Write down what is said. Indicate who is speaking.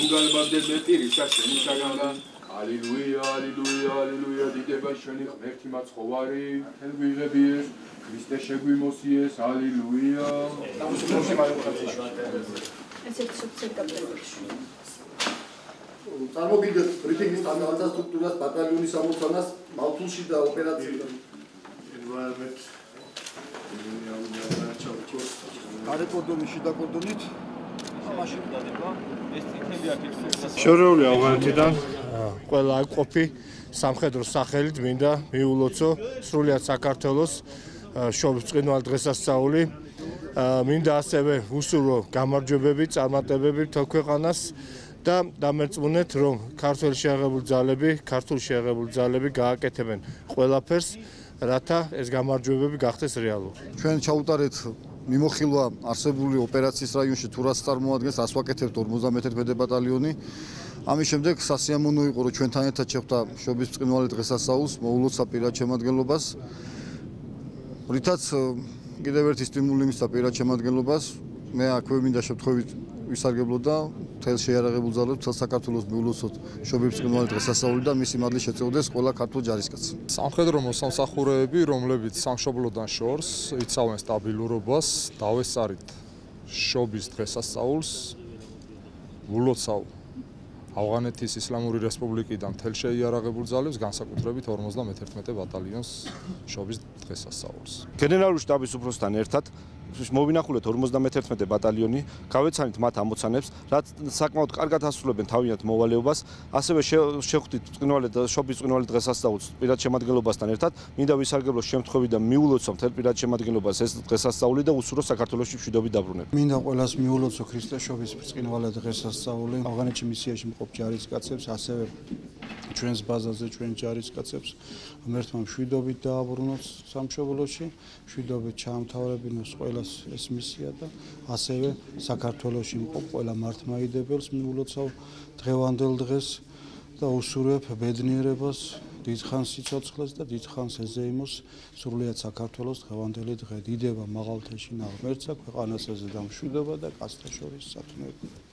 Speaker 1: უგალბადე მეტირისა შენისაგან ალილუია ალილუია ალილუია დიდება შენი ღმერთი მაცხოვარი თელგვიღებიეს ქრისტე შეგვიმოსიეს ალილუია
Speaker 2: წარმოგიდგენთ ბრიფინგის თანხმოვანთა სტრუქტურას ბატალიონის ამოცანას მალთულში და ოპერაციიდან environment არე კორდონი შიდა კორდონით მაშინ დადება ეს წითელი აქეთ
Speaker 3: შორეული ავღანეთიდან ყველა ყოფი სამხედრო სახელით მინდა მიულოცო სრულიად საქართველოს შობის ბრწყინვალე დღესასწაული მინდა ასევე უსურვო გამარჯვებები წარმატებები მთელ ქვეყანას და დამერწმუნეთ რომ ქართული შეღებულ ძალები გააკეთებენ ყველაფერს რათა ეს გამარჯვებები გახდეს რეალური
Speaker 2: ჩვენ ჩაუტარეთ მიმოხილვა არსებული ოპერაციის რაიონში თუ რაც წარმოადგენს რას ვაკეთებთ 51 ბატალიონი ამის შემდეგ სასიამოვნო იყო რომ ჩვენთან ერთად შეხვდა შობის ბრწყინვალე დღესასწაულს მოულოცა პირად შემადგენლობას რითაც კიდევ ერთი სტიმული მისცა პირად შემადგენლობას მე აქვე მინდა შემთხვევით ვისარგებლო და მთელ შეიარაღებულ ძალებს მთელ საქართველოს მიულოცოთ შობის ბრწყინვალე დღესასწაული და მისი მადლი შეწევდეს ყველა ქართულ ჯარისკაცს.
Speaker 4: სამხედრო მოსამსახურეები, რომლებიც სამშობლოდან შორს იცავენ სტაბილურობას, დავესწარით შობის დღესასწაულს, ულოცავ ავღანეთის ისლამური რესპუბლიკიდან მთელ შეიარაღებულ ძალებს, განსაკუთრებით 51 ბატალიონს შობის დღესასწაულს.
Speaker 3: გენერალური შტაბის უფროსთან ერთად მოვინახულეთ 51 ბატალიონი, გავეცანით მათ ამოცანებს, რაც საკმაოდ კარგად ასრულებენ თავიანთ მოვალეობას, ასევე შევხვდით შობის ბრწყინვალე დღესასწაულს პირად შემადგენლობასთან ერთად, მინდა ვისარგებლო შემთხვევით და მიულოცო მთელ პირად შემადგენლობას ეს დღესასწაული და უსურვო საქართველოში მშვიდობით დაბრუნება.
Speaker 5: მინდა ყველას მიულოცო ქრისტე შობის ბრწყინვალე დღესასწაული, ავღანეთში მისიაში მყოფ ჯარისკაცებს, ასევე ჩვენს ბაზაზე ჩვენ ჯარისკაცებს ღმერთმა მშვიდობით დააბრუნოთ სამშობლოში, მშვიდობით ჩაამთავრებინოს ყველას ეს მისია და ასევე საქართველოში მყოფ ყველა მართლმადიდებელს მიულოცავ დღევანდელ დღეს და უსურვებ ბედნიერებას, დიდხანს სიცოცხლეს და დიდხანს ეზეიმოს სრულიად საქართველოს დღევანდელი დღე დიდება მაღალთაშინა ღმერთსა ქვეყანასაზე და მშვიდობა და კაცთა შორის სათნოება.